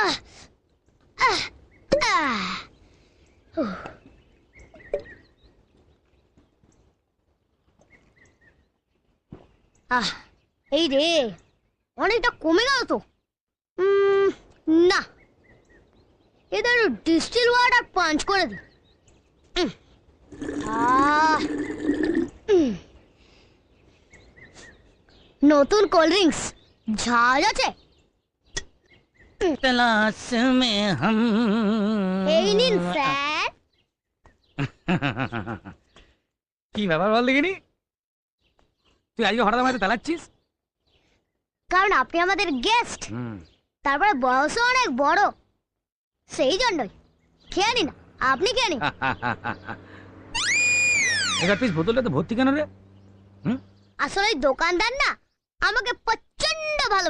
আহ, আহ, আহ। উহ। এই রে, অনেকটা কমে গেল তো। না, এদের ডিস্টিল ওয়াটার পাঞ্চ করে দি। নতুন কোল্ড ড্রিঙ্কস ঝাল আছে। तलाश में हम এই নিন স্যার। কি ব্যাপার বল দেখিনি, তুই আজকে হঠাৎ আমাকে তালাচ্ছিস? কারণ আপনি আমাদের গেস্ট, তারপরে বয়সও অনেক বড়, সেই জন্যই। খেয়ে নিন, আপনি খেয়ে নিন। এবার পিস বোতলে তো ভর্তি কেন রে? আসলে ওই দোকানদার না আমাকে